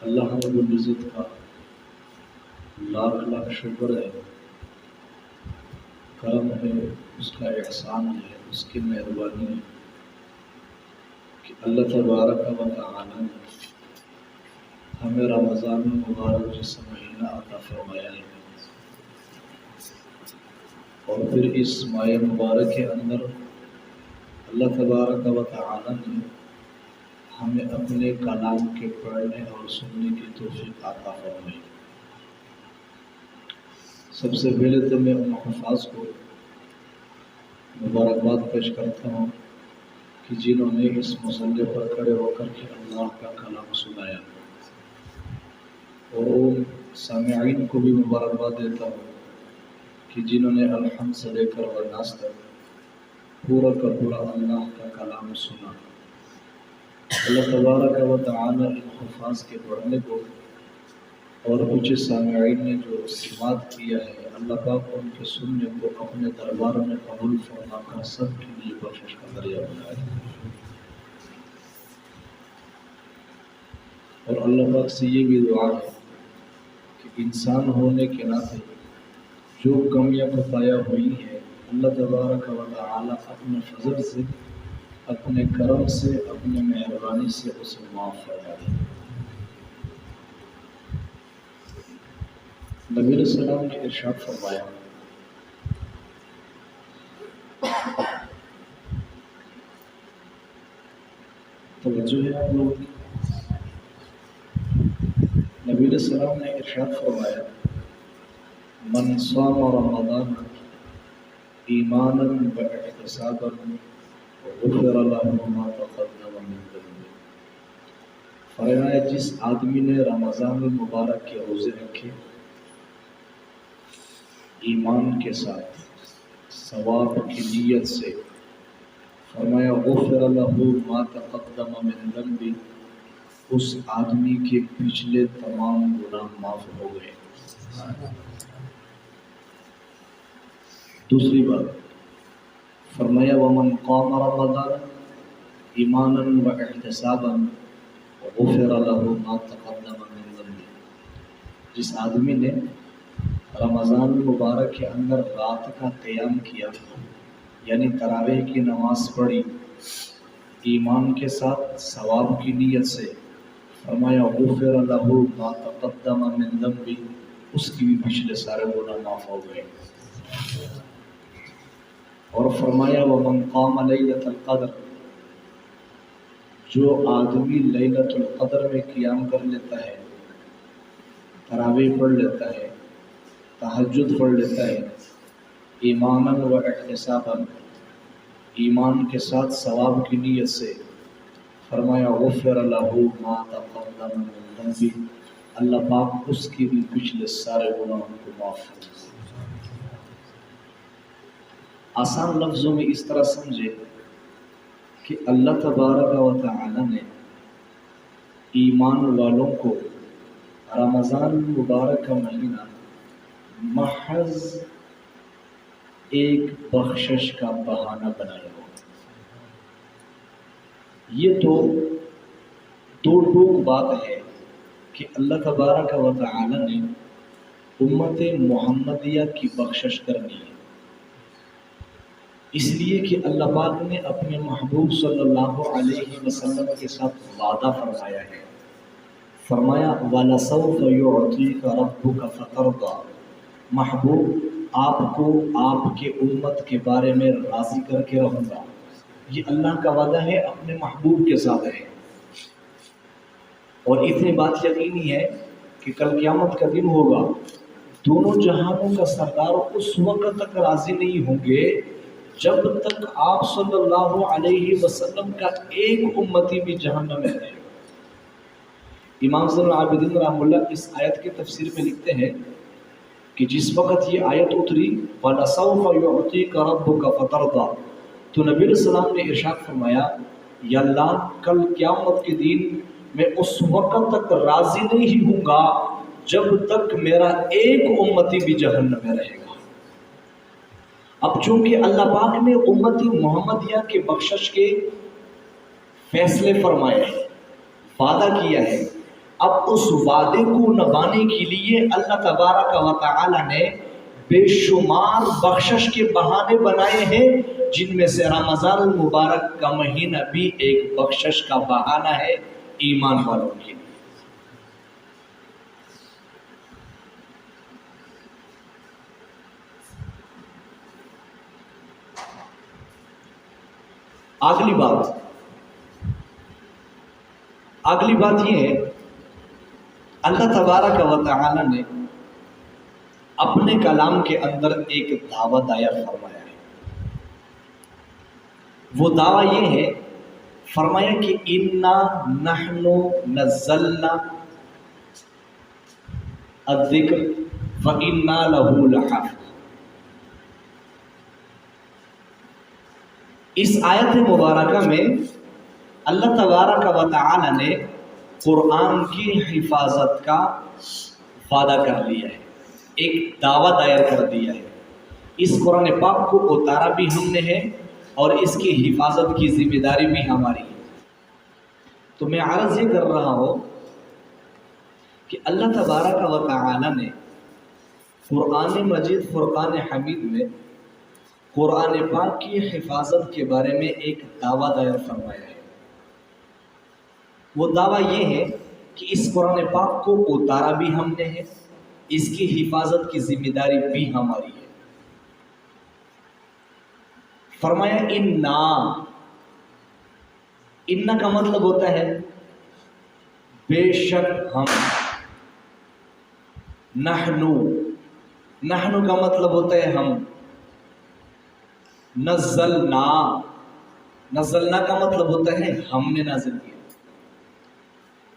اللہ رب العزت کا لاکھ لاکھ شکر ہے، کرم ہے، اس کا احسان ہے، اس کی مہربانی ہے کہ اللہ تبارک و تعالی نے ہمیں رمضان المبارک جیسا مہینہ عطا فرمایا ہے، اور پھر اس ماہ مبارک کے اندر اللہ تبارک و تعالی نے ہمیں اپنے کلام کے پڑھنے اور سننے کی توفیق عطا فرمائی۔ سب سے پہلے تو میں ان حفاظ کو مبارکباد پیش کرتا ہوں کہ جنہوں نے اس مسئلے پر کھڑے ہو کر کے اللہ کا کلام سنایا، اور ان سامعین کو بھی مبارکباد دیتا ہوں کہ جنہوں نے الحمد سے لے کر والناس تک پورا کا پورا اللہ کا کلام سنا۔ اللہ تبارک و تعالی ان حفاظ کے پڑھنے کو اور کچھ سامعین نے جو سماعت کیا ہے، اللہ پاک ان کے سننے کو اپنے دربار میں قبول فرما کر سب کے لیے بخشش کا ذریعہ بنائے، اور اللہ پاک سے یہ بھی دعا ہے کہ انسان ہونے کے ناطے جو کمیاں کوتاہیاں ہوئی ہیں، اللہ تبارک و تعالی اپنے فضل سے، اپنے کرم سے، اپنے مہربانی سے اسے معاف فرما دے۔ نبی علیہ السلام نے ارشاد فرمایا، توجہ ہے آپ لوگوں کی؟ نبی علیہ السلام نے ارشاد فرمایا، من صام رمضان ایمانا واحتسابا غفر له ما تقدم من ذنبه۔ فرمایا جس آدمی نے رمضان المبارک کے روزے رکھے ایمان کے ساتھ، ثواب کی نیت سے، فرمایا غفر له ما تقدم من ذنبه، اس آدمی کے پچھلے تمام گناہ معاف ہو گئے۔ دوسری بات فرمایا ومن قام رمضان ایمانا واحتسابا غفر له ما تقدم من ذنبه، جس آدمی نے رمضان مبارک کے اندر رات کا قیام کیا، یعنی تراویح کی نماز پڑھی ایمان کے ساتھ، ثواب کی نیت سے، فرمایا غفر له ما تقدم من ذنبه، اس کی بھی پچھلے سارے گناہ معاف ہو گئے۔ اور فرمایا ومن قام لیلۃ القدر، جو آدمی لیلۃ القدر میں قیام کر لیتا ہے، تراویح پڑھ لیتا ہے، تہجد پڑھ لیتا ہے، ایمانا و احتسابا، ایمان کے ساتھ ثواب کی نیت سے، فرمایا غفر له ما تقدم من ذنبه، اللہ پاک اس کی بھی پچھلے سارے گناہوں کو معاف کرے۔ آسان لفظوں میں اس طرح سمجھے کہ اللہ تبارک و تعالی نے ایمان والوں کو رمضان مبارک کا مہینہ محض ایک بخشش کا بہانہ بنایا ہو۔ یہ تو دو ٹوک بات ہے کہ اللہ تبارک و تعالی نے امت محمدیہ کی بخشش کرنی ہے، اس لیے کہ اللہ پاک نے اپنے محبوب صلی اللہ علیہ وسلم کے ساتھ وعدہ فرمایا ہے، فرمایا وَلَسَوْفَ يُعْطِيكَ رَبُّكَ فَتَرْضَىٰ، محبوب آپ کو آپ کے امت کے بارے میں راضی کر کے رہوں گا۔ یہ اللہ کا وعدہ ہے، اپنے محبوب کے ساتھ ہے، اور اتنی بات یقینی ہے کہ کل قیامت کا دن ہوگا، دونوں جہانوں کا سردار اس وقت تک راضی نہیں ہوں گے جب تک آپ صلی اللہ علیہ وسلم کا ایک امتی بھی جہنم میں رہے۔ امام زین العابدین رحمہ اللہ اس آیت کی تفسیر میں لکھتے ہیں کہ جس وقت یہ آیت اتری وَلَسَوْفَ يُعْطِيكَ رَبُّكَ فَتَرْضَىٰ، تو نبی علیہ السلام نے ارشاد فرمایا، یا اللہ کل قیامت کے دن میں اس وقت تک راضی نہیں ہوں گا جب تک میرا ایک امتی بھی جہنم میں رہے گا۔ اب چونکہ اللہ پاک نے امتی محمدیہ کے بخشش کے فیصلے فرمائے ہیں، وعدہ کیا ہے، اب اس وعدے کو نبھانے کے لیے اللہ تبارک و تعالی نے بے شمار بخشش کے بہانے بنائے ہیں، جن میں سے رمضان المبارک کا مہینہ بھی ایک بخشش کا بہانہ ہے ایمان والوں کے لیے۔ اگلی بات یہ ہے، اللہ تبارک و تعالی نے اپنے کلام کے اندر ایک دعویٰ دائر فرمایا ہے۔ وہ دعویٰ یہ ہے، فرمایا کہ اِنَّا نَحْنُ نَزَّلْنَا الذِّكْرَ وَإِنَّا لَهُ لَحَافِظُونَ۔ اس آیت مبارکہ میں اللہ تبارک و تعالی نے قرآن کی حفاظت کا وعدہ کر لیا ہے، ایک دعویٰ دائر کر دیا ہے۔ اس قرآن پاک کو اتارا بھی ہم نے ہے اور اس کی حفاظت کی ذمہ داری بھی ہماری ہے۔ تو میں عرض یہ کر رہا ہوں کہ اللہ تبارک و تعالی نے قرآن مجید فرقان حمید میں قرآن پاک کی حفاظت کے بارے میں ایک دعویٰ دائر فرمایا ہے۔ وہ دعویٰ یہ ہے کہ اس قرآن پاک کو اتارا بھی ہم نے ہے، اس کی حفاظت کی ذمہ داری بھی ہماری ہے۔ فرمایا اِنَّا کا مطلب ہوتا ہے بے شک ہم، نحنو کا مطلب ہوتا ہے ہم، نزلنا کا مطلب ہوتا ہے ہم نے نازل کیا۔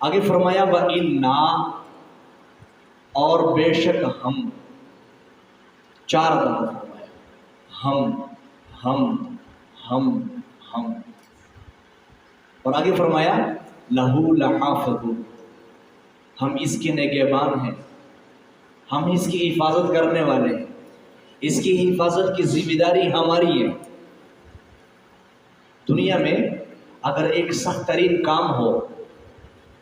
آگے فرمایا وَإِنَّا، اور بے شک ہم، چار دفعہ فرمایا ہم، اور آگے فرمایا لَهُ لَحَافِظُونَ، ہم اس کے نگہبان ہیں، ہم اس کی حفاظت کرنے والے ہیں، اس کی حفاظت کی ذمہ داری ہماری ہے۔ دنیا میں اگر ایک سخت ترین کام ہو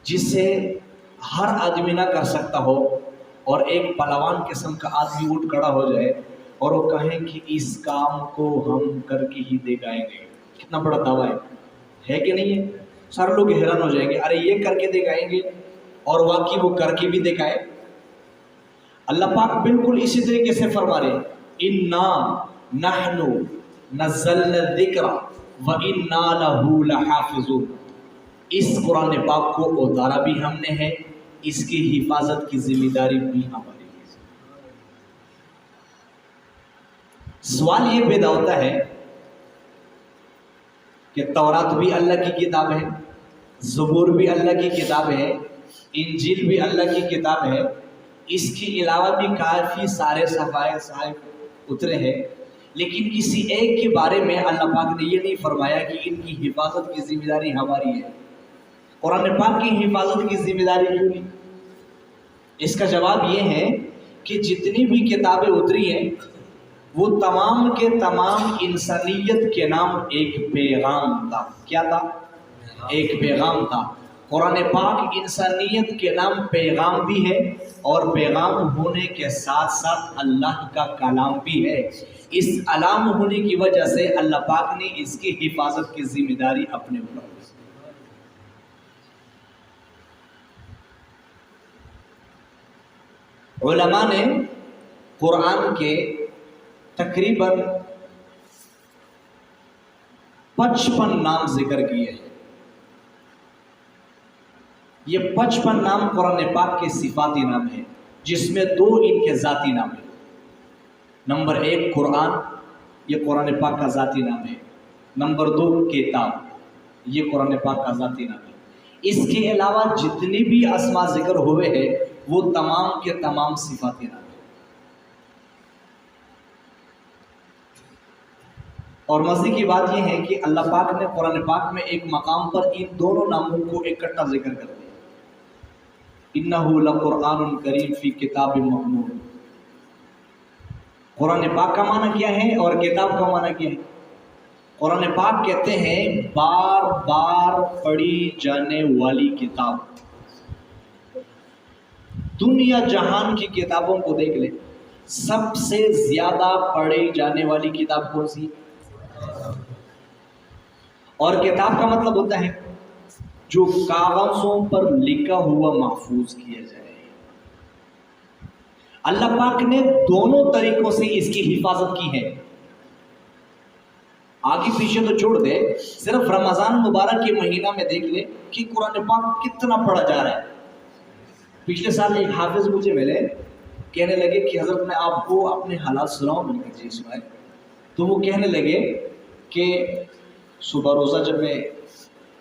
جس سے ہر آدمی نہ کر سکتا ہو اور ایک پہلوان قسم کا آدمی اٹھ کھڑا ہو جائے اور وہ کہیں کہ اس کام کو ہم کر کے ہی دکھائیں گے، کتنا بڑا دعویٰ ہے کہ نہیں ہے؟ سارے لوگ حیران ہو جائیں گے، ارے یہ کر کے دکھائیں گے، اور واقعی وہ کر کے بھی دکھائے۔ اللہ پاک بالکل اسی طریقے سے فرما رہے ہیں اِنَّا نَحْنُ نَزَّلْنَا الذِّكْرَ وَإِنَّا لَهُ لَحَافِظُونَ۔ اس قرآن پاک کو اتارا بھی ہم نے ہے، اس کی حفاظت کی ذمہ داری بھی ہماری ہے۔ سوال یہ پیدا ہوتا ہے کہ تورات بھی اللہ کی کتاب ہے، زبور بھی اللہ کی کتاب ہے، انجیل بھی اللہ کی کتاب ہے، اس کے علاوہ بھی کافی سارے صحائف اترے ہیں، لیکن کسی ایک کے بارے میں اللہ پاک نے یہ نہیں فرمایا کہ ان کی حفاظت کی ذمہ داری ہماری ہے۔ قرآن پاک کی حفاظت کی ذمہ داری کیوں نہیں؟ اس کا جواب یہ ہے کہ جتنی بھی کتابیں اتری ہیں وہ تمام کے تمام انسانیت کے نام ایک پیغام تھا۔ کیا تھا؟ ایک پیغام تھا۔ قرآن پاک انسانیت کے نام پیغام بھی ہے، اور پیغام ہونے کے ساتھ ساتھ اللہ کا کلام بھی ہے۔ اس کلام ہونے کی وجہ سے اللہ پاک نے اس کی حفاظت کی ذمہ داری اپنے اوپر لی۔ علماء نے قرآن کے تقریباً 55 نام ذکر کیے ہیں۔ یہ 55 نام قرآن پاک کے صفاتی نام ہیں، جس میں 2 ان کے ذاتی نام ہیں۔ نمبر 1 قرآن، یہ قرآن پاک کا ذاتی نام ہے۔ نمبر 2 کتاب، یہ قرآن پاک کا ذاتی نام ہے۔ اس کے علاوہ جتنی بھی اسماء ذکر ہوئے ہیں وہ تمام کے تمام صفاتی نام ہیں۔ اور مزے کی بات یہ ہے کہ اللہ پاک نے قرآن پاک میں ایک مقام پر ان دونوں ناموں کو اکٹھا ذکر کر دیا۔ اِنَّهُ لَقُرْآنٌ کریم فی کتاب مکنون۔ قرآن پاک کا معنی کیا ہے اور کتاب کا معنی کیا ہے؟ قرآن پاک کہتے ہیں بار بار پڑھی جانے والی کتاب، دنیا جہان کی کتابوں کو دیکھ لیں، سب سے زیادہ پڑھی جانے والی کتاب کون سی؟ اور کتاب کا مطلب ہوتا ہے جو کاغذوں پر لکھا ہوا محفوظ کیا جائے۔ اللہ پاک نے دونوں طریقوں سے اس کی حفاظت کی ہے۔ آگے پیچھے تو چھوڑ دے، صرف رمضان مبارک کے مہینہ میں دیکھ لے کہ قرآن پاک کتنا پڑھا جا رہا ہے۔ پچھلے سال ایک حافظ مجھے ملے، کہنے لگے کہ حضرت میں آپ کو اپنے حالات سناؤں، میں نے کہا جی سنائے۔ تو وہ کہنے لگے کہ صبح روزہ جب میں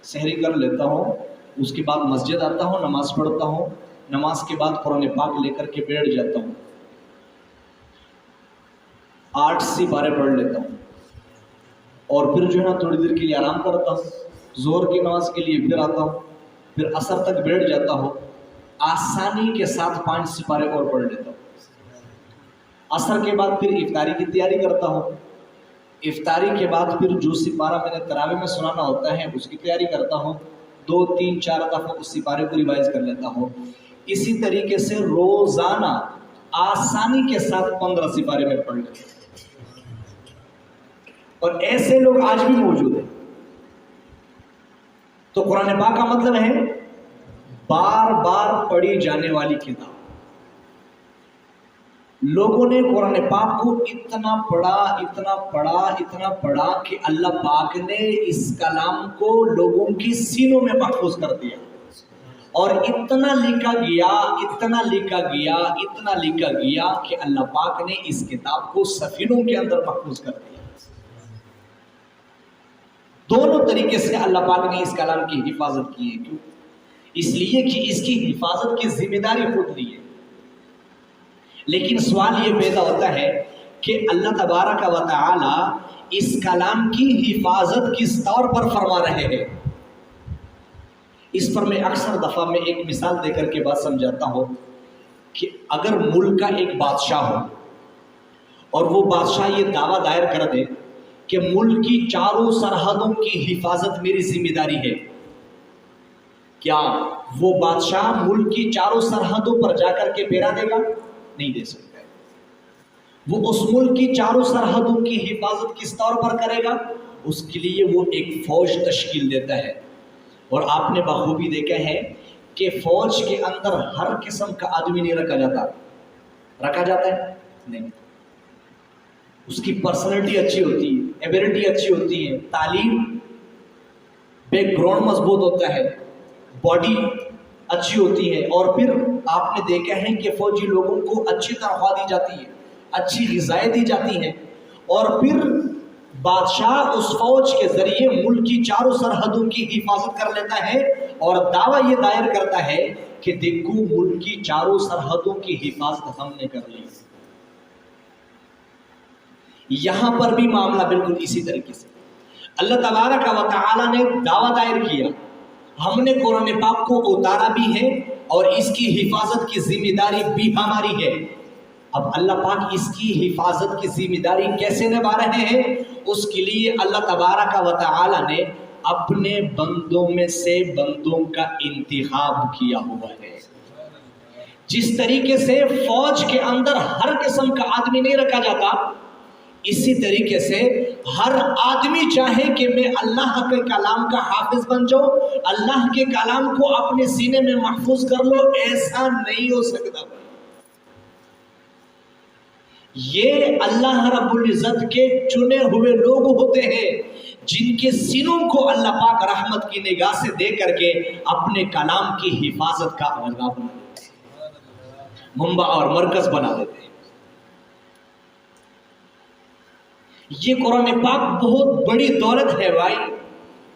سحری کر لیتا ہوں، اس کے بعد مسجد آتا ہوں، نماز پڑھتا ہوں، نماز کے بعد قرآن پاک لے کر کے بیٹھ جاتا ہوں، 8 سپارے پڑھ لیتا ہوں، اور پھر جو ہے نا تھوڑی دیر کے لیے آرام کرتا ہوں، ظہر کی نماز کے لیے پھر آتا ہوں، پھر عصر تک بیٹھ جاتا ہوں، آسانی کے ساتھ 5 سپارے اور پڑھ لیتا ہوں۔ عصر کے بعد پھر افطاری کی تیاری کرتا ہوں، افطاری کے بعد پھر جو سپارہ میں نے تراویح میں سنانا ہوتا ہے اس کی تیاری کرتا ہوں، 2 3 4 دفعہ اس سپارے کو ریوائز کر لیتا ہوں۔ اسی طریقے سے روزانہ آسانی کے ساتھ 15 سپارے میں پڑھ لیتا ہوں، اور ایسے لوگ آج بھی موجود ہیں۔ تو قرآن پاک کا مطلب ہے بار بار پڑھی جانے والی کتاب۔ لوگوں نے قرآن پاک کو اتنا پڑھا اتنا پڑھا اتنا پڑھا کہ اللہ پاک نے اس کلام کو لوگوں کی سینوں میں محفوظ کر دیا، اور اتنا لکھا گیا اتنا لکھا گیا اتنا لکھا گیا کہ اللہ پاک نے اس کتاب کو سفینوں کے اندر محفوظ کر دیا۔ دونوں طریقے سے اللہ پاک نے اس کلام کی حفاظت کی ہے۔ کیوں؟ اس لیے کہ اس کی حفاظت کی ذمہ داری خود لی ہے۔ لیکن سوال یہ پیدا ہوتا ہے کہ اللہ تبارک و تعالی اس کلام کی حفاظت کس طور پر فرما رہے ہیں؟ اس پر میں اکثر دفعہ میں ایک مثال دے کر کے بات سمجھاتا ہوں کہ اگر ملک کا ایک بادشاہ ہو اور وہ بادشاہ یہ دعویٰ دائر کر دے کہ ملک کی چاروں سرحدوں کی حفاظت میری ذمہ داری ہے، کیا وہ بادشاہ ملک کی چاروں سرحدوں پر جا کر کے پہرا دے گا؟ نہیں دے سکتا ہے۔ وہ اس ملک کی چاروں سرحدوں کی حفاظت کس طور پر کرے گا؟ اس کے لیے وہ ایک فوج تشکیل دیتا ہے، اور آپ نے بخوبی دیکھا ہے کہ فوج کے اندر ہر قسم کا آدمی نہیں رکھا جاتا۔ رکھا جاتا ہے؟ نہیں۔ اس کی پرسنالٹی اچھی ہوتی ہے، ایبیلٹی اچھی ہوتی ہے، تعلیم، بیک گراؤنڈ مضبوط ہوتا ہے، باڈی اچھی ہوتی ہے، اور پھر آپ نے دیکھا ہے کہ فوجی لوگوں کو اچھی تنخواہ دی جاتی ہے، اچھی غذائیں دی جاتی ہیں، اور پھر بادشاہ اس فوج کے ذریعے ملک کی چاروں سرحدوں کی حفاظت کر لیتا ہے، اور دعویٰ یہ دائر کرتا ہے کہ دیکھو ملک کی چاروں سرحدوں کی حفاظت ہم نے کر لی۔ یہاں پر بھی معاملہ بالکل اسی طریقے سے اللہ تبارک و تعالی نے دعویٰ دائر کیا، ہم نے قرآن پاک کو اتارا بھی ہے اور اس کی حفاظت کی ذمہ داری بھی ہماری ہے۔ اب اللہ پاک اس کی حفاظت کی ذمہ داری کیسے نبھا رہے ہیں؟ اس کے لیے اللہ تبارک و تعالی نے اپنے بندوں میں سے بندوں کا انتخاب کیا ہوا ہے۔ جس طریقے سے فوج کے اندر ہر قسم کا آدمی نہیں رکھا جاتا، اسی طریقے سے ہر آدمی چاہے کہ میں اللہ کے کلام کا حافظ بن جاؤں، اللہ کے کلام کو اپنے سینے میں محفوظ کر لو، ایسا نہیں ہو سکتا۔ یہ اللہ رب العزت کے چنے ہوئے لوگ ہوتے ہیں جن کے سینوں کو اللہ پاک رحمت کی نگاہ سے دے کر کے اپنے کلام کی حفاظت کا منبع بنا دیتے ہیں، منبع اور مرکز بنا دیتے ہیں۔ یہ قرآن پاک بہت بڑی دولت ہے بھائی،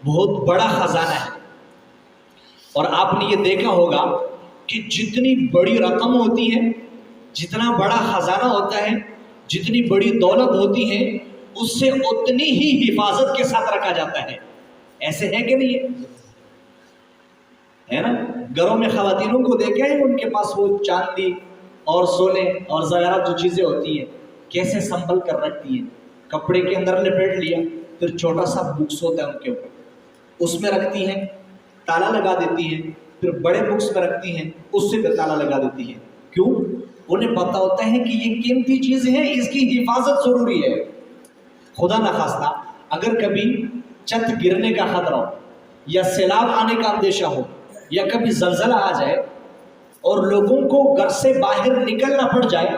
بہت بڑا خزانہ ہے، اور آپ نے یہ دیکھا ہوگا کہ جتنی بڑی رقم ہوتی ہے، جتنا بڑا خزانہ ہوتا ہے، جتنی بڑی دولت ہوتی ہے، اس سے اتنی ہی حفاظت کے ساتھ رکھا جاتا ہے۔ ایسے ہے کہ نہیں ہے نا؟ گھروں میں خواتینوں کو دیکھا ہے، ان کے پاس وہ چاندی اور سونے اور زیورات جو چیزیں ہوتی ہیں کیسے سنبھل کر رکھتی ہیں۔ کپڑے کے اندر لپیٹ لیا، پھر چھوٹا سا بکس ہوتا ہے ان کے اوپر، اس میں رکھتی ہیں، تالا لگا دیتی ہیں، پھر بڑے بکس میں رکھتی ہیں، اس سے پھر تالا لگا دیتی ہیں۔ کیوں؟ انہیں پتہ ہوتا ہے کہ یہ قیمتی چیز ہے، اس کی حفاظت ضروری ہے۔ خدا نخواستہ اگر کبھی چھت گرنے کا خطرہ ہو یا سیلاب آنے کا اندیشہ ہو یا کبھی زلزلہ آ جائے اور لوگوں کو گھر سے باہر نکلنا پڑ جائے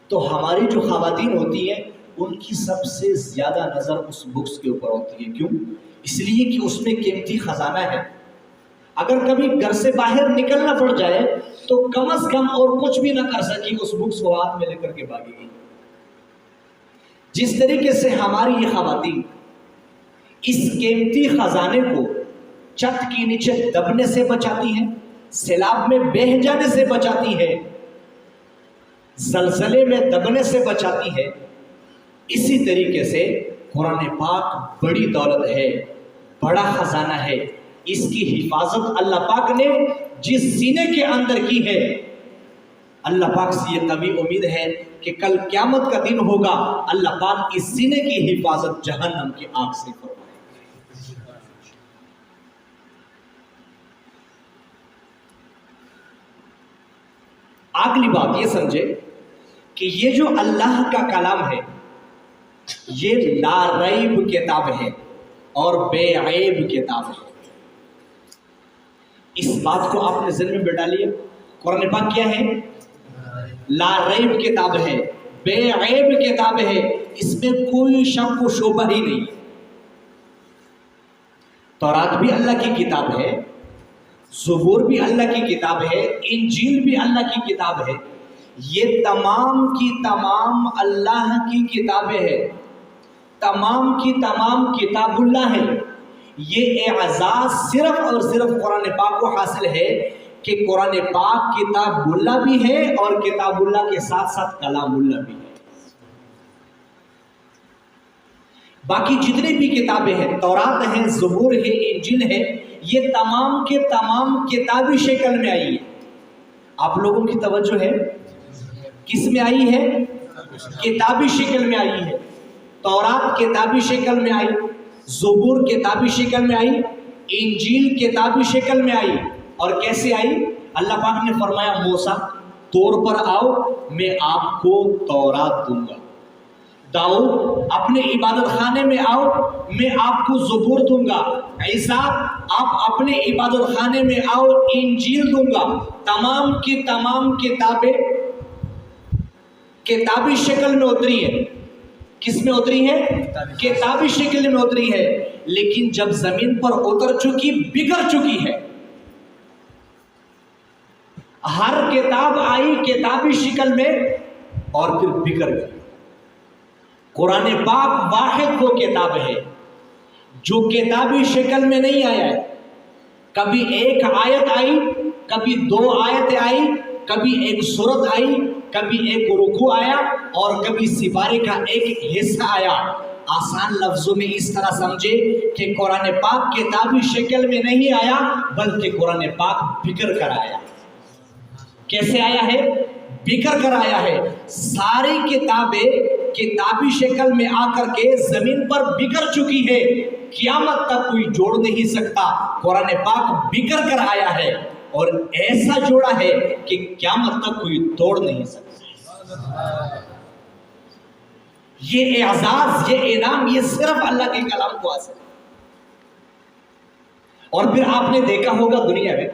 تو ہماری جو خواتین ہوتی ہیں ان کی سب سے زیادہ نظر اس بکس کے اوپر ہوتی ہے۔ کیوں؟ اس لیے کہ اس میں قیمتی خزانہ ہے۔ اگر کبھی گھر سے باہر نکلنا پڑ جائے تو کم از کم اور کچھ بھی نہ کر سکی، اس بکس کو ہاتھ میں لے کر کے بھاگے گی۔ جس طریقے سے ہماری یہ خواتین اس قیمتی خزانے کو چھت کے نیچے دبنے سے بچاتی ہیں، سیلاب میں بہہ جانے سے بچاتی ہے، زلزلے میں دبنے سے بچاتی ہے، اسی طریقے سے قرآن پاک بڑی دولت ہے، بڑا خزانہ ہے۔ اس کی حفاظت اللہ پاک نے جس سینے کے اندر کی ہے، اللہ پاک سے یہ قوی امید ہے کہ کل قیامت کا دن ہوگا، اللہ پاک اس سینے کی حفاظت جہنم کی آگ سے فرمائے۔ اگلی بات یہ سمجھے کہ یہ جو اللہ کا کلام ہے یہ لا ریب کتاب ہے اور بے عیب کتاب ہے۔ اس بات کو آپ نے ذہن میں بٹھا لیا۔ قرآن پاک کیا ہے؟ لا ریب کتاب ہے، بے عیب کتاب ہے، اس میں کوئی شک و شبہ ہی نہیں۔ تورات بھی اللہ کی کتاب ہے، زبور بھی اللہ کی کتاب ہے، انجیل بھی اللہ کی کتاب ہے، یہ تمام کی تمام اللہ کی کتابیں ہیں، تمام کی تمام کتاب اللہ ہے۔ یہ اعزاز صرف اور صرف قرآن پاک کو حاصل ہے کہ قرآن پاک کتاب اللہ بھی ہے اور کتاب اللہ کے ساتھ ساتھ کلام اللہ بھی ہے۔ باقی جتنی بھی کتابیں ہیں، تورات ہے، زبور ہے، انجیل ہے، یہ تمام کے تمام کتابی شکل میں آئی ہے۔ آپ لوگوں کی توجہ ہے، کس میں آئی ہے؟ کتابی شکل میں آئی ہے۔ تورات کتابی شکل میں آئی، زبور کتابی شکل میں آئی، انجیل کتابی شکل میں آئی۔ اور کیسے آئی؟ اللہ پاک نے فرمایا موسیٰ طور پر آؤ، میں آپ کو تورات دوں گا۔ داؤد اپنے عبادت خانے میں آؤ، میں آپ کو زبور دوں گا۔ عیسیٰ آپ اپنے عبادت خانے میں آؤ، انجیل دوں گا۔ تمام کی تمام کتابیں کتابی شکل میں اتری ہیں۔ کس میں اتری ہے؟ کتابی شکل میں اتری ہے، لیکن جب زمین پر اتر چکی، بگڑ چکی ہے۔ ہر کتاب آئی کتابی شکل میں اور پھر بگڑ گئی۔ قرآن پاک واحد وہ کتاب ہے جو کتابی شکل میں نہیں آیا ہے۔ کبھی ایک آیت آئی، کبھی دو آیتیں آئی، کبھی ایک سورت آئی، کبھی ایک رکوع آیا اور کبھی سپارے کا ایک حصہ آیا۔ آسان لفظوں میں اس طرح سمجھے کہ قرآن پاک کتابی شکل میں نہیں آیا بلکہ قرآن پاک بکھر کر آیا۔ کیسے آیا ہے؟ بکھر کر آیا ہے۔ ساری کتابیں کتابی شکل میں آ کر کے زمین پر بکھر چکی ہے، قیامت تک کوئی جوڑ نہیں سکتا۔ قرآن پاک بکھر کر آیا ہے اور ایسا جوڑا ہے کہ قیامت تک کوئی توڑ نہیں سکتا۔ یہ اعزاز، یہ انعام، یہ صرف اللہ کے کلام کو حاصل ہے۔ اور پھر آپ نے دیکھا ہوگا دنیا میں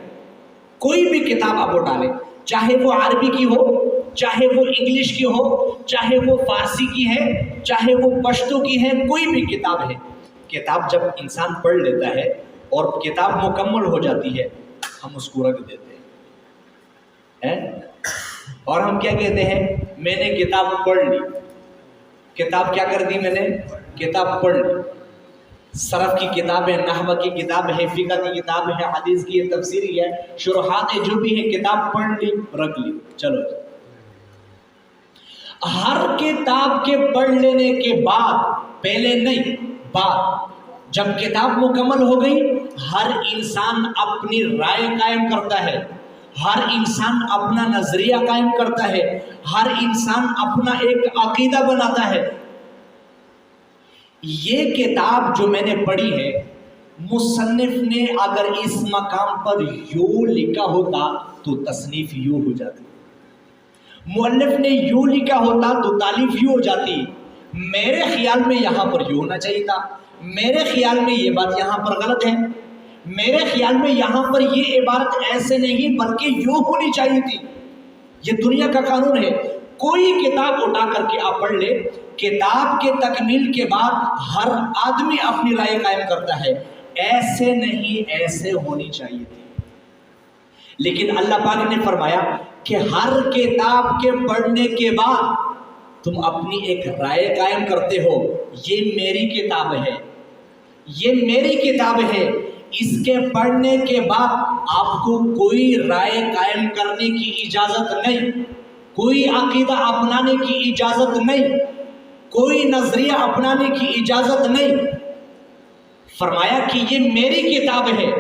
کوئی بھی کتاب آپ اٹھالیں، چاہے وہ عربی کی ہو، چاہے وہ انگلش کی ہو، چاہے وہ فارسی کی ہے، چاہے وہ پشتو کی ہے، کوئی بھی کتاب ہے، کتاب جب انسان پڑھ لیتا ہے اور کتاب مکمل ہو جاتی ہے، ہم اس کو رکھ دیتے ہیں اور ہم کیا کہتے ہیں؟ میں نے کتاب پڑھ لی۔ کتاب کیا کر دی؟ میں نے کتاب پڑھ لی۔ صرف کی کتاب ہے، نحو کی کتاب ہے، فقہ کی کتاب ہے، حدیث کی ہے، تفسیری ہے، شروحات جو بھی ہے، کتاب پڑھ لی، رکھ لی، چلو۔ ہر کتاب کے پڑھ لینے کے بعد، پہلے نہیں، بعد جب کتاب مکمل ہو گئی، ہر انسان اپنی رائے قائم کرتا ہے، ہر انسان اپنا نظریہ قائم کرتا ہے، ہر انسان اپنا ایک عقیدہ بناتا ہے۔ یہ کتاب جو میں نے پڑھی ہے، مصنف نے اگر اس مقام پر یوں لکھا ہوتا تو تصنیف یوں ہو جاتی۔ مؤلف نے یوں لکھا ہوتا تو تالیف یوں ہو جاتی، میرے خیال میں یہاں پر یوں ہونا چاہیے تھا، میرے خیال میں یہ بات یہاں پر غلط ہے، میرے خیال میں یہاں پر یہ عبارت ایسے نہیں بلکہ یوں ہونی چاہیے تھی۔ یہ دنیا کا قانون ہے، کوئی کتاب اٹھا کر کے آپ پڑھ لے، کتاب کے تکمیل کے بعد ہر آدمی اپنی رائے قائم کرتا ہے، ایسے نہیں ایسے ہونی چاہیے تھی۔ لیکن اللہ پاک نے فرمایا کہ ہر کتاب کے پڑھنے کے بعد تم اپنی ایک رائے قائم کرتے ہو، یہ میری کتاب ہے، یہ میری کتاب ہے، اس کے پڑھنے کے بعد آپ کو کوئی رائے قائم کرنے کی اجازت نہیں، کوئی عقیدہ اپنانے کی اجازت نہیں، کوئی نظریہ اپنانے کی اجازت نہیں۔ فرمایا کہ یہ میری کتاب ہے،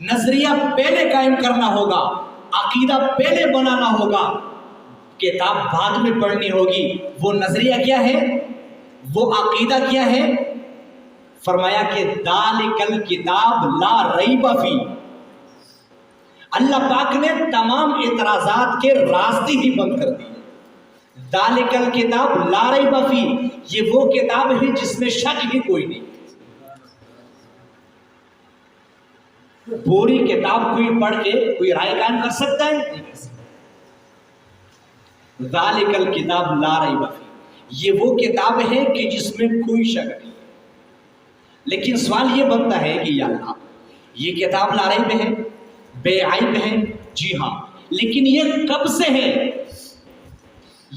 نظریہ پہلے قائم کرنا ہوگا، عقیدہ پہلے بنانا ہوگا، کتاب بعد میں پڑھنی ہوگی۔ وہ نظریہ کیا ہے، وہ عقیدہ کیا ہے؟ فرمایا کہ ذالک الکتاب لا ریب فیہ۔ اللہ پاک نے تمام اعتراضات کے راستے ہی بند کر دی۔ ذالک الکتاب لا ریب فیہ، یہ وہ کتاب ہے جس میں شک ہی کوئی نہیں۔ پوری کتاب کوئی پڑھ کے کوئی رائے قائم کر سکتا ہے؟ نہیں کر سکتا۔ ذالک الکتاب لا ریب فیہ، یہ وہ کتاب ہے کہ جس میں کوئی شک نہیں۔ لیکن سوال یہ بنتا ہے کہ یا اللہ، یہ کتاب لا ریب ہے، بے عیب ہے، جی ہاں، لیکن یہ کب سے ہے؟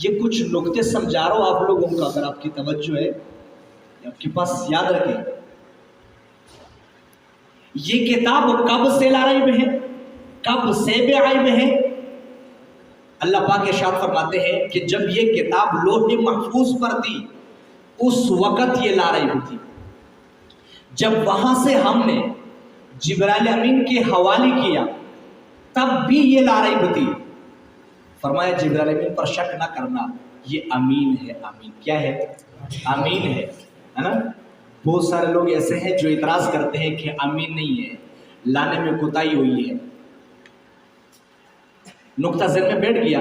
یہ کچھ نکتے سمجھا رہا ہوں آپ لوگوں کا، اگر آپ کی توجہ ہے آپ کے پاس یاد رکھیں۔ یہ کتاب کب سے لا ریب ہے، کب سے بے عیب ہے؟ اللہ پاک ارشاد فرماتے ہیں کہ جب یہ کتاب لوح محفوظ پر تھی اس وقت یہ لا ریب تھی، جب وہاں سے ہم نے جبرائیل امین کے حوالے کیا تب بھی یہ لا ریب تھی۔ فرمایا جبرائیل امین پر شک نہ کرنا، یہ امین ہے، امین کیا ہے؟ امین ہے نا؟ بہت سارے لوگ ایسے ہیں جو اعتراض کرتے ہیں کہ امین نہیں ہے، لانے میں کوتاہی ہوئی ہے۔ نقطہ ذہن میں بیٹھ گیا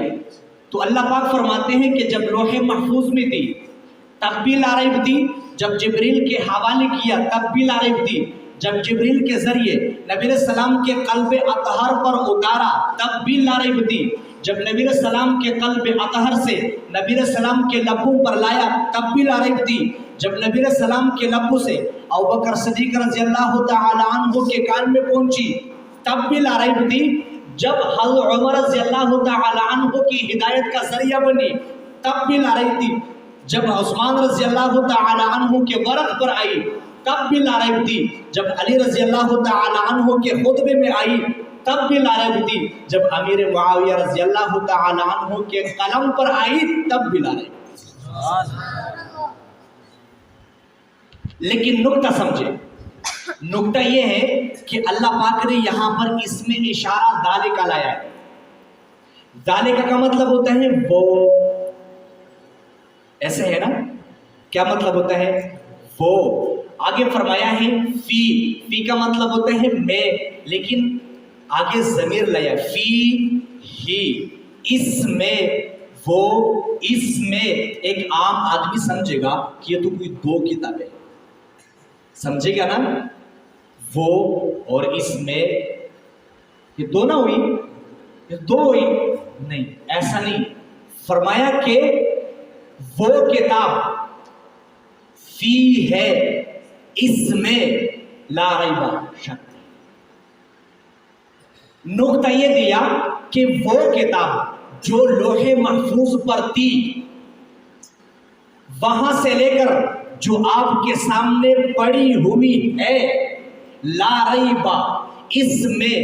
تو اللہ پاک فرماتے ہیں کہ جب لوح محفوظ میں تھی تب بھی لا ریب تھی، جب جبریل کے حوالے کیا تب بھی لا ریب تھی، جب جبریل کے ذریعے نبی علیہ السلام کے قلب اطہر پر اتارا تب بھی لا ریب تھی، جب نبی علیہ السلام کے قلب اطہر سے نبی علیہ السلام کے لبوں پر لایا تب بھی لا ریب تھی، جب نبی علیہ السلام کے لبوں سے ابوبکر صدیق رضی اللہ تعالی عنہ کے کان میں پہنچی تب بھی لا ریب تھی، جب حضرت عمر رضی اللہ تعالی عنہ کی ہدایت کا ذریعہ بنی تب بھی لا ریب تھی، جب عثمان رضی اللہ تعالی عنہ کے ورق پر آئی تب بھی لا ریب تھی، جب علی رضی اللہ تعالی عنہ کے خطبے میں آئی تب بھی لا ریب تھی، جب امیر معاویہ رضی اللہ تعالی عنہ کے قلم پر آئی تب بھی لا ریب تھی۔ لیکن نکتہ سمجھے، نکتہ یہ ہے کہ اللہ پاک نے یہاں پر اس میں اشارہ ذالک لایا ہے۔ ذالک کا مطلب ہوتا ہے وہ، ایسے ہے نا؟ کیا مطلب ہوتا ہے؟ وہ۔ آگے فرمایا ہے فی، فی کا مطلب ہوتا ہے میں، لیکن آگے ضمیر لایا فی ہی، اس میں وہ، اس میں ایک عام آدمی سمجھے گا کہ یہ تو کوئی دو کتابیں، سمجھے گا نا؟ وہ اور اس میں، یہ دو نہ ہوئی، یہ دو ہوئی؟ نہیں، ایسا نہیں۔ فرمایا کہ وہ کتاب فی ہے، اس میں لا ریب شک۔ نقطہ یہ دیا کہ وہ کتاب جو لوح محفوظ پر تھی وہاں سے لے کر جو آپ کے سامنے پڑی ہوئی ہے لا ریب، اس میں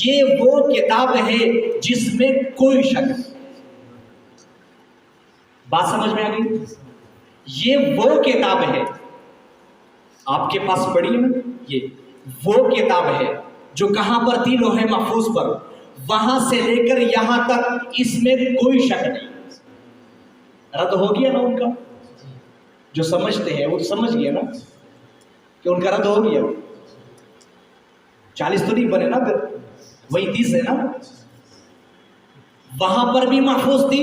یہ وہ کتاب ہے جس میں کوئی شک نہیں۔ بات سمجھ میں آ گئی؟ یہ وہ کتاب ہے آپ کے پاس پڑھی ہے نا، یہ وہ کتاب ہے جو کہاں پر تھی؟ لوح محفوظ پر، وہاں سے لے کر یہاں تک اس میں کوئی شک نہیں۔ رد ہو گیا نا ان کا؟ جو سمجھتے ہیں وہ سمجھ گیا نا کہ ان کا رد ہو گیا۔ 40 تو نہیں بنے نا، پھر وہی 30 ہے نا۔ وہاں پر بھی محفوظ تھی،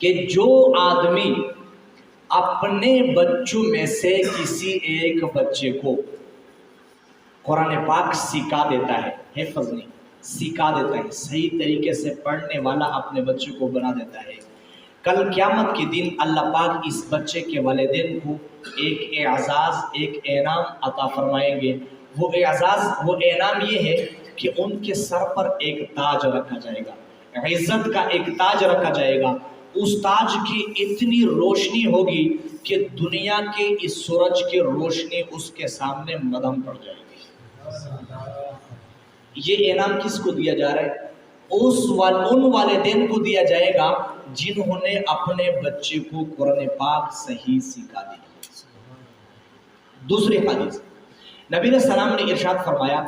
کہ جو آدمی اپنے بچوں میں سے کسی ایک بچے کو قرآن پاک سکھا دیتا ہے، حفظ نہیں، سکھا دیتا ہے، صحیح طریقے سے پڑھنے والا اپنے بچے کو بنا دیتا ہے، کل قیامت کے دن اللہ پاک اس بچے کے والدین کو ایک اعزاز، ایک انعام عطا فرمائیں گے۔ وہ اعزاز، وہ انعام یہ ہے کہ ان کے سر پر ایک تاج رکھا جائے گا، عزت کا ایک تاج رکھا جائے گا۔ اس تاج کی اتنی روشنی ہوگی کہ دنیا کے اس سورج کی روشنی اس کے سامنے مدھم پڑ جائے گی۔ یہ انعام کس کو دیا جا رہا ہے؟ ان والدین کو دیا جائے گا جنہوں نے اپنے بچے کو قرآن پاک صحیح سکھا دی۔ دوسری حدیث، نبی علیہ السلام نے ارشاد فرمایا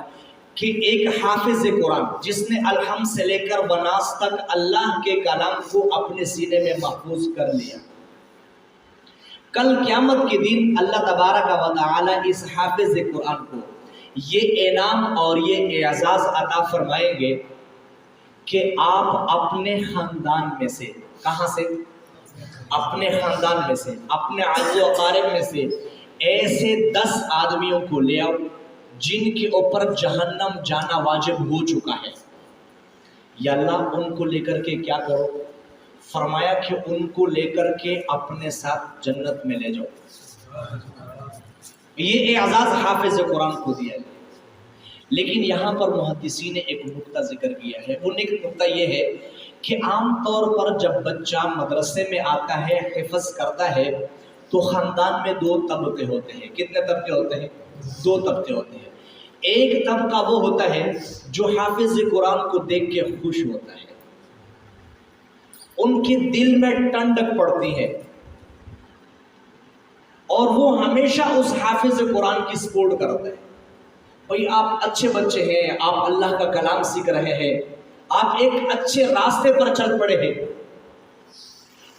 کہ ایک حافظ قرآن جس نے الحمد سے لے کر وناس تک اللہ کے کلام کو اپنے سینے میں محفوظ کر لیا، کل قیامت کے دن اللہ تبارک و تعالی اس حافظ قرآن کو یہ انعام اور یہ اعزاز عطا فرمائیں گے کہ آپ اپنے خاندان میں سے، کہاں سے؟ اپنے خاندان میں سے، اپنے عزیز و اقارب میں سے ایسے 10 آدمیوں کو لے آؤ جن کے اوپر جہنم جانا واجب ہو چکا ہے، یا اللہ ان کو لے کر کے کیا کرو؟ فرمایا کہ ان کو لے کر کے اپنے ساتھ جنت میں لے جاؤ۔ یہ اعزاز حافظ قرآن کو دیا ہے۔ لیکن یہاں پر محدثین نے ایک نقطہ ذکر کیا ہے، وہ ایک نقطہ یہ ہے کہ عام طور پر جب بچہ مدرسے میں آتا ہے، حفظ کرتا ہے، تو خاندان میں 2 طبقے ہوتے ہیں۔ کتنے طبقے ہوتے ہیں؟ 2 طبقے ہوتے ہیں۔ ایک طبقہ وہ ہوتا ہے جو حافظ قرآن کو دیکھ کے خوش ہوتا ہے، ان کے دل میں ٹھنڈک پڑتی ہے اور وہ ہمیشہ اس حافظ قرآن کی سپورٹ کرتا ہے۔ بھئی آپ اچھے بچے ہیں، آپ اللہ کا کلام سیکھ رہے ہیں، آپ ایک اچھے راستے پر چل پڑے ہیں۔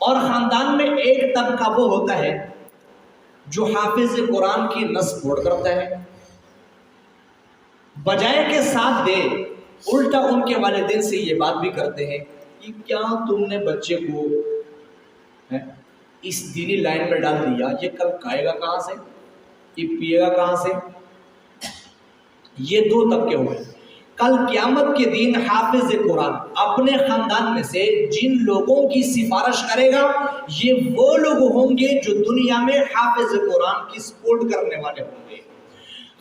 اور خاندان میں ایک طبقہ وہ ہوتا ہے جو حافظ قرآن کی نہ سپورٹ کرتا ہے، بجائے کے ساتھ دے، الٹا ان کے والدین سے یہ بات بھی کرتے ہیں کہ کیا تم نے بچے کو اس دینی لائن میں ڈال دیا، یہ کل کھائے گا کہاں سے، یہ پیے گا کہاں سے؟ یہ 2 طبقے ہوئے۔ کل قیامت کے دن حافظ قرآن اپنے خاندان میں سے جن لوگوں کی سفارش کرے گا، یہ وہ لوگ ہوں گے جو دنیا میں حافظ قرآن کی سپورٹ کرنے والے ہوں گے۔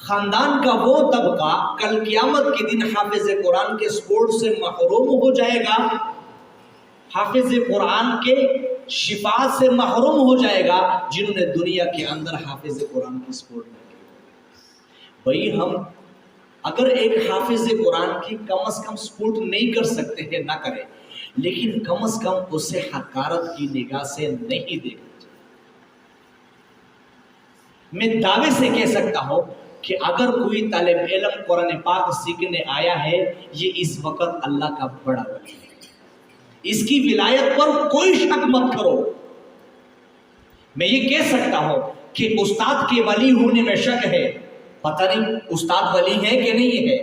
خاندان کا وہ طبقہ کل قیامت کے دن حافظ قرآن کے سپورٹ سے محروم ہو جائے گا، حافظ قرآن کے شفا سے محروم ہو جائے گا، جنہوں نے دنیا کے اندر حافظ قرآن کی سپورٹ نہیں کی۔ بھئی ہم اگر ایک حافظ قرآن کی کم از کم سپورٹ نہیں کر سکتے ہیں، نہ کریں، لیکن کم از کم اسے حقارت کی نگاہ سے نہیں دیکھنا چاہیے۔ میں دعوے سے کہہ سکتا ہوں کہ اگر کوئی طالب علم قرآن پاک سیکھنے آیا ہے، یہ اس وقت اللہ کا بڑا ولی ہے، اس کی ولایت پر کوئی شک مت کرو۔ میں یہ کہہ سکتا ہوں کہ استاد کے ولی ہونے میں شک ہے، پتہ نہیں استاد ولی ہے کہ نہیں ہے،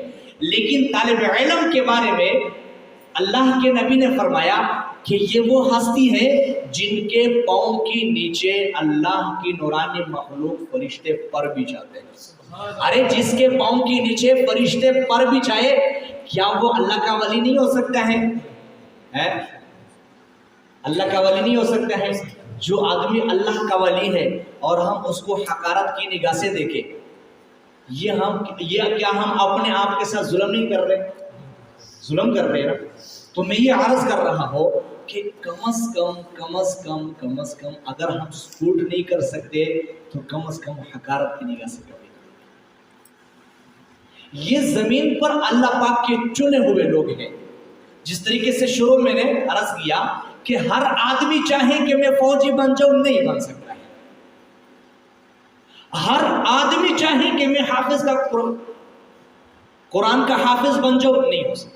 لیکن طالب علم کے بارے میں اللہ کے نبی نے فرمایا کہ یہ وہ ہستی ہے جن کے پاؤں کے نیچے اللہ کی نورانی مخلوق فرشتے پر بچھاتے ہیں۔ ارے جس کے پاؤں کے نیچے فرشتے پر بچھائے، کیا وہ اللہ کا ولی نہیں ہو سکتا ہے؟ اللہ کا ولی نہیں ہو سکتا ہے؟ جو آدمی اللہ کا ولی ہے اور ہم اس کو حقارت کی نگاہ سے دیکھیں، یہ کیا ہم اپنے آپ کے ساتھ ظلم نہیں کر رہے؟ ظلم کر رہے ہیں نا۔ تو میں یہ عرض کر رہا ہوں کہ کم از کم اگر ہم سپورٹ نہیں کر سکتے تو کم از کم حقارت کی نگاہ سے کبھی۔ یہ زمین پر اللہ پاک کے چنے ہوئے لوگ ہیں۔ جس طریقے سے شروع میں نے عرض کیا کہ ہر آدمی چاہے کہ میں فوجی بن جاؤں، نہیں بن سکتا ہے۔ ہر آدمی چاہے کہ میں حافظ کا قرآن کا حافظ بن جاؤں، نہیں ہو سکتا۔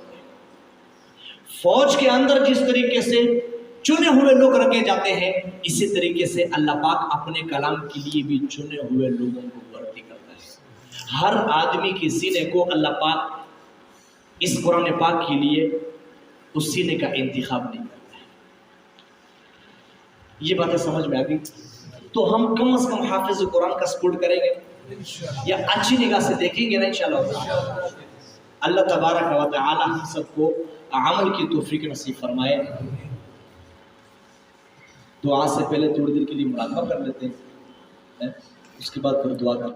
فوج کے اندر جس طریقے سے چنے ہوئے لوگ رکھے جاتے ہیں، اسی طریقے سے اللہ پاک اپنے کلام کے لیے بھی چنے ہوئے لوگوں کو بھرتی کرتا ہے۔ ہر آدمی کے سینے کو اللہ پاک اس قرآن پاک کے لیے اس سینے کا انتخاب نہیں کرتا ہے۔ یہ باتیں سمجھ میں آ گئی؟ تو ہم کم از کم حافظ قرآن کا سپورٹ کریں گے یا اچھی نگاہ سے دیکھیں گے نا انشاءاللہ۔ اللہ تبارک و تعالی ہم سب کو عمل کی توفیق نصیب فرمائے۔ دعا سے پہلے تھوڑی دیر کے لیے مراقبہ کر لیتے ہیں، اس کے بعد پھر دعا کرتے ہیں۔